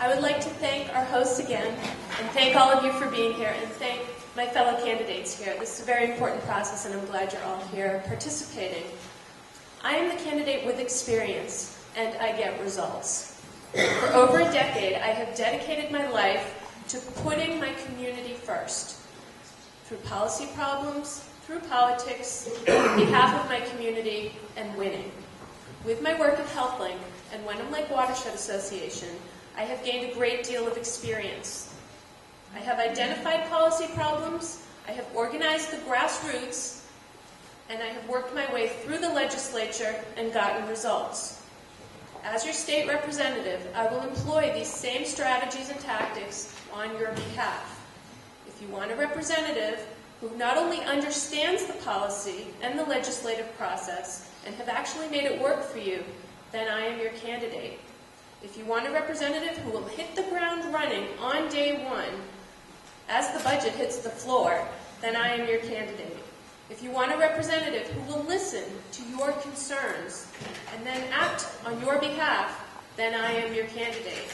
I would like to thank our hosts again, and thank all of you for being here, and thank my fellow candidates here. This is a very important process, and I'm glad you're all here participating. I am the candidate with experience, and I get results. For over a decade, I have dedicated my life to putting my community first, through policy problems, through politics, on behalf of my community, and winning. With my work at HealthLink and Wenham Lake Watershed Association, I have gained a great deal of experience. I have identified policy problems, I have organized the grassroots, and I have worked my way through the legislature and gotten results. As your state representative, I will employ these same strategies and tactics on your behalf. If you want a representative who not only understands the policy and the legislative process and have actually made it work for you, then I am your candidate. If you want a representative who will hit the ground running on day one, as the budget hits the floor, then I am your candidate. If you want a representative who will listen to your concerns and then act on your behalf, then I am your candidate.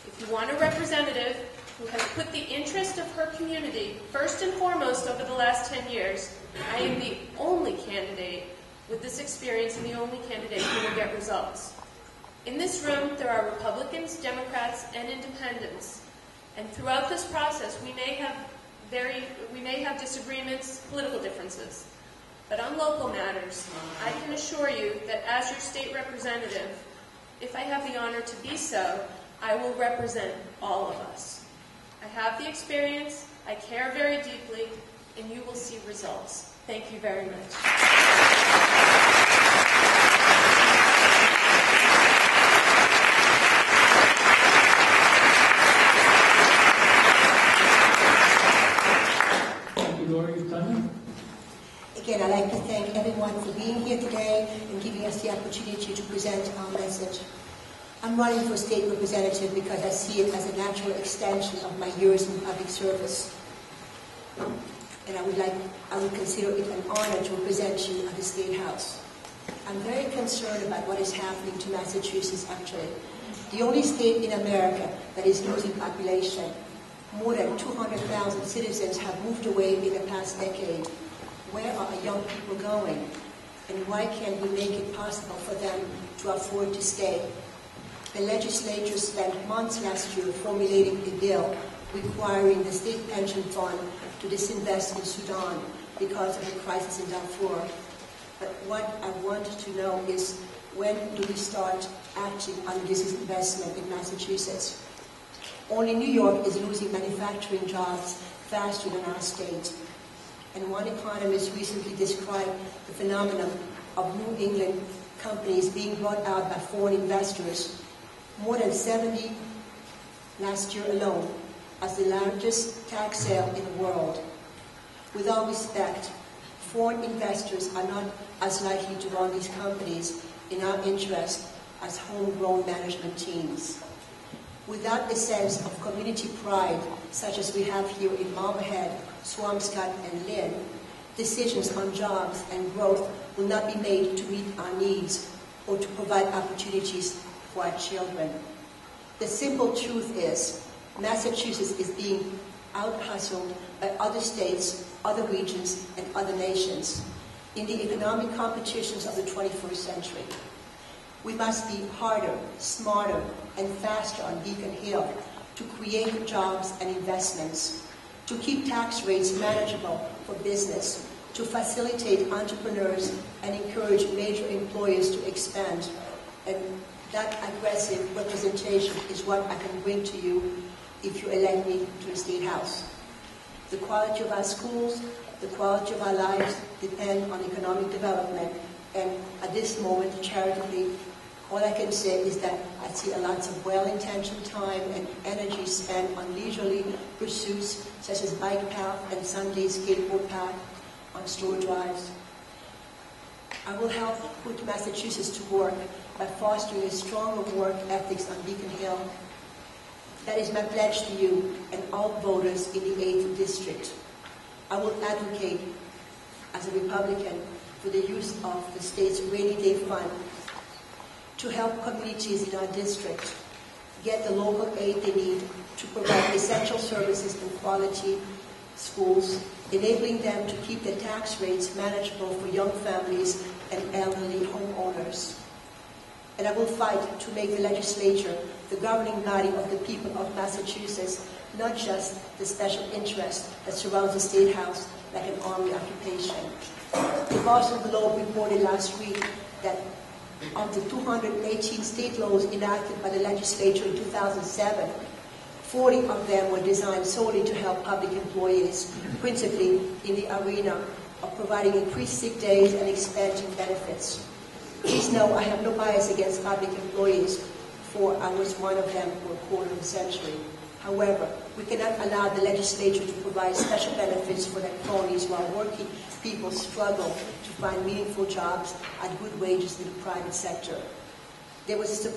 If you want a representative who has put the interest of her community first and foremost over the last 10 years, I am the only candidate with this experience and the only candidate who will get results. In this room, there are Republicans, Democrats, and Independents. And throughout this process, we may have disagreements, political differences. But on local matters, I can assure you that as your state representative, if I have the honor to be so, I will represent all of us. I have the experience, I care very deeply, and you will see results. Thank you very much. Again, I'd like to thank everyone for being here today and giving us the opportunity to present our message. I'm running for state representative because I see it as a natural extension of my years in public service. And I would consider it an honor to represent you at the State House. I'm very concerned about what is happening to Massachusetts, actually. The only state in America that is losing population. More than 200,000 citizens have moved away in the past decade. Where are our young people going? And why can't we make it possible for them to afford to stay? The legislature spent months last year formulating a bill requiring the state pension fund to disinvest in Sudan because of the crisis in Darfur. But what I want to know is, when do we start acting on this investment in Massachusetts? Only New York is losing manufacturing jobs faster than our state. And one economist recently described the phenomenon of New England companies being bought out by foreign investors, more than 70 last year alone, as the largest tax sale in the world. With all respect, foreign investors are not as likely to run these companies in our interest as homegrown management teams. Without a sense of community pride, such as we have here in Marblehead, Swampscott, and Lynn, decisions on jobs and growth will not be made to meet our needs or to provide opportunities for our children. The simple truth is, Massachusetts is being out-hustled by other states, other regions, and other nations in the economic competitions of the 21st century. We must be harder, smarter, and faster on Beacon Hill to create jobs and investments, to keep tax rates manageable for business, to facilitate entrepreneurs and encourage major employers to expand. And that aggressive representation is what I can bring to you if you elect me to the State House. The quality of our schools, the quality of our lives depend on economic development, and at this moment, charitably, all I can say is that I see lots of well-intentioned time and energy spent on leisurely pursuits such as bike path and Sunday skateboard path on store drives. I will help put Massachusetts to work by fostering a stronger work ethics on Beacon Hill. That is my pledge to you and all voters in the 8th District. I will advocate, as a Republican, for the use of the state's rainy day fund to help communities in our district. get the local aid they need to provide essential services and quality schools, enabling them to keep their tax rates manageable for young families and elderly homeowners. And I will fight to make the legislature the governing body of the people of Massachusetts, not just the special interest that surrounds the State House like an army occupation. The Boston Globe reported last week that of the 218 state laws enacted by the legislature in 2007, 40 of them were designed solely to help public employees, principally in the arena of providing increased sick days and expanding benefits. Please know I have no bias against public employees, for I was one of them for a quarter of a century. However, we cannot allow the legislature to provide special benefits for their cronies while working people struggle to find meaningful jobs at good wages in the private sector. There was a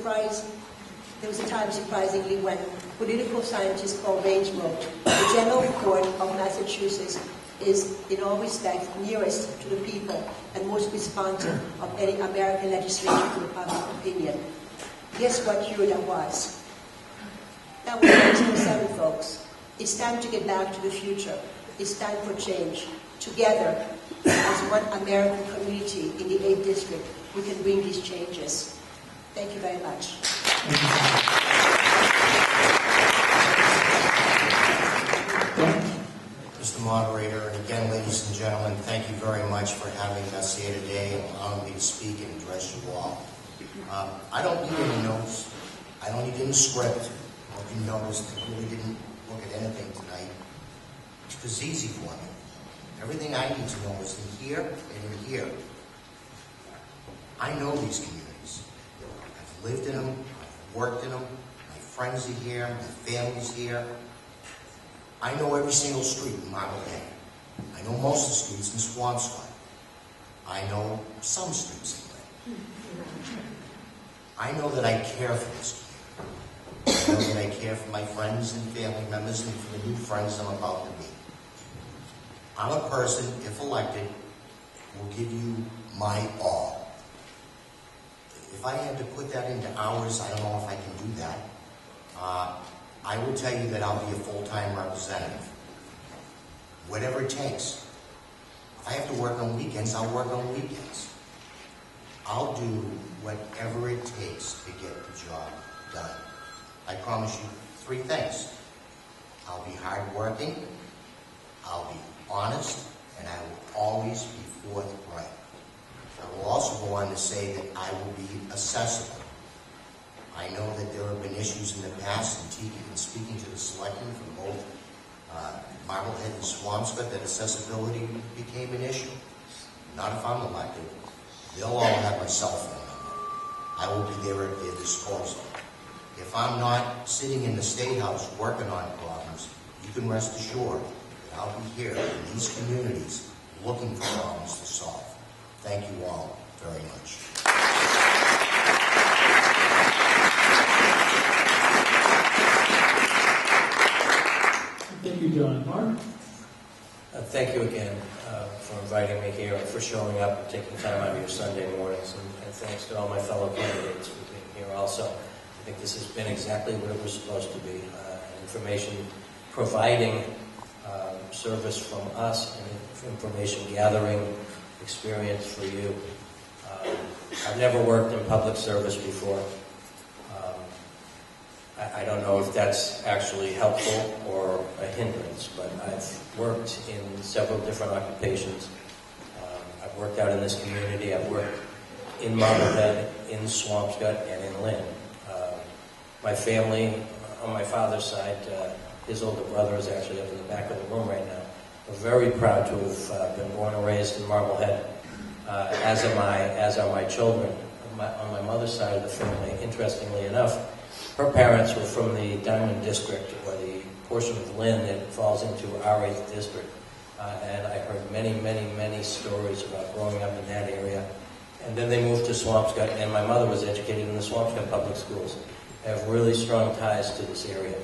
time, surprisingly, when political scientist Paul Baines wrote, "The General Court of Massachusetts is, in all respects, nearest to the people and most responsive of any American legislature to the public opinion." Guess what year that was? That was 1907, folks. It's time to get back to the future. It's time for change. Together, as one American community in the 8th District, we can bring these changes. Thank you very much. Mr. Moderator, and again, ladies and gentlemen, thank you very much for having us here today and allowing me to speak and address you all. I don't need any notes. I don't need any script. Hope you noticed I really didn't look at anything tonight. It was easy for me. Everything I need to know is in here and in here. I know these communities. I've lived in them. I've worked in them. My friends are here. My family's here. I know every single street in Marblehead. I know most of the streets in Swampscott. I know some streets in Lynn. I know that I care for this community. I know that I care for my friends and family members and for the new friends I'm about to meet. I'm a person, if elected, will give you my all. If I had to put that into hours, I don't know if I can do that. I will tell you that I'll be a full-time representative. Whatever it takes. If I have to work on weekends, I'll work on weekends. I'll do whatever it takes to get the job done. I promise you 3 things. I'll be hardworking, I'll be honest, and I will always be forthright. I will also go on to say that I will be accessible. I know that there have been issues in the past, and Tika, in speaking to the selectmen from both Marblehead and Swampscott, that accessibility became an issue. Not if I'm elected. They'll all have my cell phone number. I will be there at their disposal. If I'm not sitting in the State House working on problems, you can rest assured that I'll be here in these communities looking for problems to solve. Thank you all very much. Thank you, John. Mark? Thank you again for inviting me here and for showing up and taking time out of your Sunday mornings. And thanks to all my fellow candidates for being here also. I think this has been exactly what it was supposed to be. Information providing service from us and information gathering experience for you. I've never worked in public service before. I don't know if that's actually helpful or a hindrance, but I've worked in several different occupations. I've worked out in this community. I've worked in Marblehead, in Swampscott, and in Lynn. My family, on my father's side, his older brother is actually up in the back of the room right now. We're very proud to have been born and raised in Marblehead, as are my children. On my mother's side of the family, interestingly enough, her parents were from the Diamond District, or the portion of Lynn that falls into our 8th District. And I heard many, many, many stories about growing up in that area. And then they moved to Swampscott, and my mother was educated in the Swampscott public schools. I have really strong ties to this area.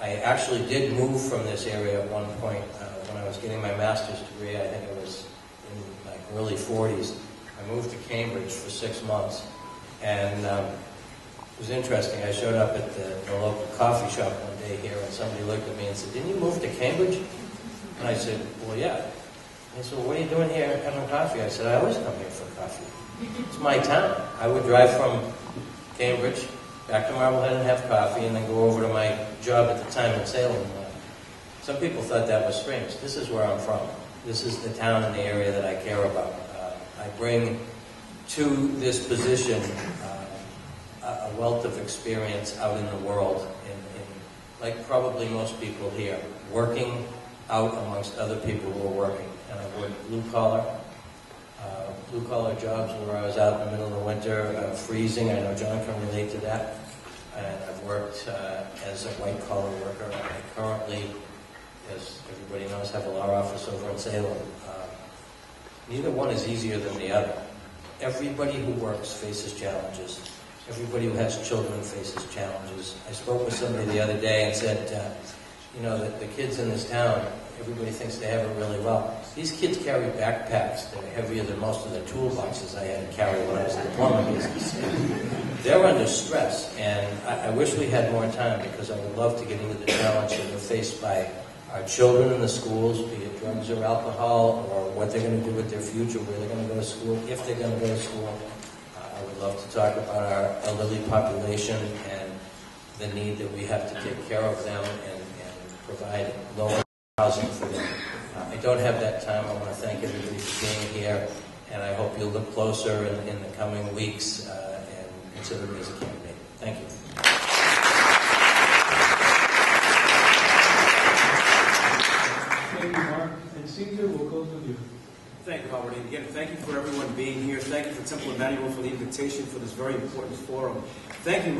I actually did move from this area at one point when I was getting my master's degree. I think it was in my early 40s. I moved to Cambridge for 6 months. And It was interesting. I showed up at the local coffee shop one day here, and somebody looked at me and said, "Didn't you move to Cambridge?" And I said, "Well, yeah." They said, "Well, what are you doing here having coffee?" I said, "I always come here for coffee. It's my town." I would drive from Cambridge back to Marblehead and have coffee, and then go over to my job at the time in Salem. Some people thought that was strange. This is where I'm from. This is the town and the area that I care about. I bring to this position a wealth of experience out in the world, like probably most people here, working out amongst other people who are working. And I've worked blue collar jobs where I was out in the middle of the winter, freezing. I know John can relate to that. And I've worked as a white collar worker. I currently, as everybody knows, have a law office over in Salem. Neither one is easier than the other. Everybody who works faces challenges. Everybody who has children faces challenges. I spoke with somebody the other day and said, the kids in this town, everybody thinks they have it really well. These kids carry backpacks that are heavier than most of the toolboxes I had to carry when I was in the plumbing business. They're under stress, and I wish we had more time, because I would love to get into the challenge that are faced by our children in the schools, be it drugs or alcohol, or what they're going to do with their future, where they're going to go to school, if they're going to go to school. I would love to talk about our elderly population and the need that we have to take care of them and provide lower housing for them. I don't have that time. I want to thank everybody for being here, and I hope you'll look closer in the coming weeks and consider me as a candidate. Thank you. Thank you, Mark. And Caesar, we'll close with you. Thank you, Howard. And again, thank you for everyone being here. Thank you for Temple Emanu-el for the invitation for this very important forum. Thank you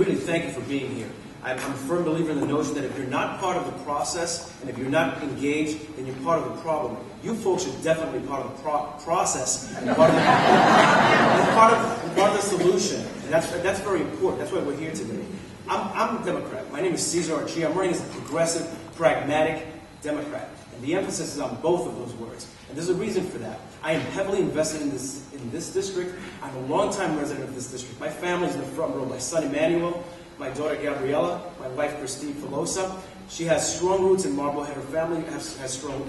for being here. I'm a firm believer in the notion that if you're not part of the process, and if you're not engaged, then you're part of the problem. You folks are definitely part of the process, and part of the solution. And that's very important. That's why we're here today. I'm a Democrat. My name is Cesar Archie. I'm running as a progressive, pragmatic Democrat. And the emphasis is on both of those words. And there's a reason for that. I am heavily invested in this district. I'm a longtime resident of this district. My family's in the front row. My son Emanu-el, my daughter Gabriella, my wife Christine Filosa. She has strong roots in Marblehead. Her family have strong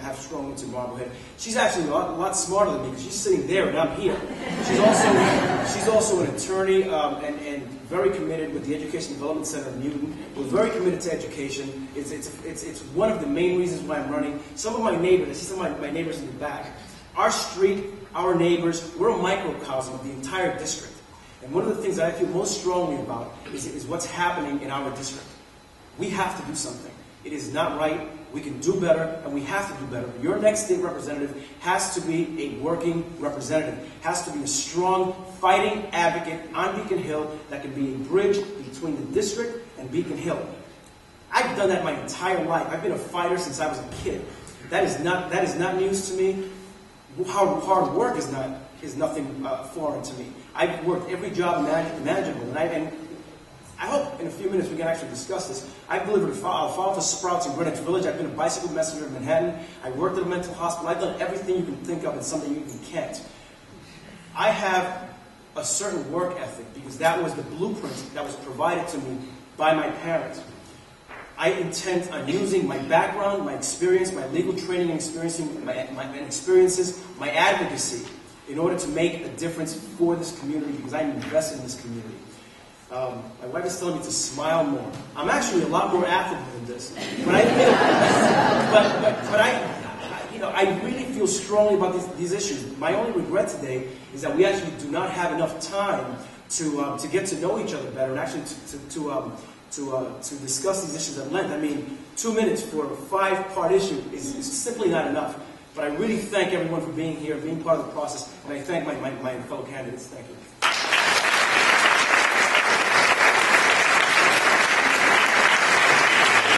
roots in Marblehead. She's actually a lot smarter than me, because she's sitting there and I'm here. She's also an attorney and very committed with the Education Development Center of Newton. We're very committed to education. It's one of the main reasons why I'm running. Some of my neighbors, I see some of my neighbors in the back. Our street, our neighbors, we're a microcosm of the entire district. And one of the things that I feel most strongly about is what's happening in our district. We have to do something. It is not right. We can do better, and we have to do better. Your next state representative has to be a working representative, has to be a strong, fighting advocate on Beacon Hill that can be a bridge between the district and Beacon Hill. I've done that my entire life. I've been a fighter since I was a kid. That is not news to me. Hard work is nothing foreign to me. I've worked every job imaginable, and I hope in a few minutes we can actually discuss this. I've delivered alfalfa sprouts in Greenwich Village. I've been a bicycle messenger in Manhattan. I worked at a mental hospital. I've done everything you can think of and something you can't. I have a certain work ethic because that was the blueprint that was provided to me by my parents. I intend on using my background, my experience, my legal training and experiences, my advocacy, in order to make a difference for this community, because I'm invested in this community. My wife is telling me to smile more. I'm actually a lot more affable than this, but I feel, I really feel strongly about these issues. My only regret today is that we actually do not have enough time to get to know each other better and actually to discuss these issues at length. I mean, 2 minutes for a 5-part issue is simply not enough. But I really thank everyone for being here, being part of the process, and I thank my fellow candidates. Thank you.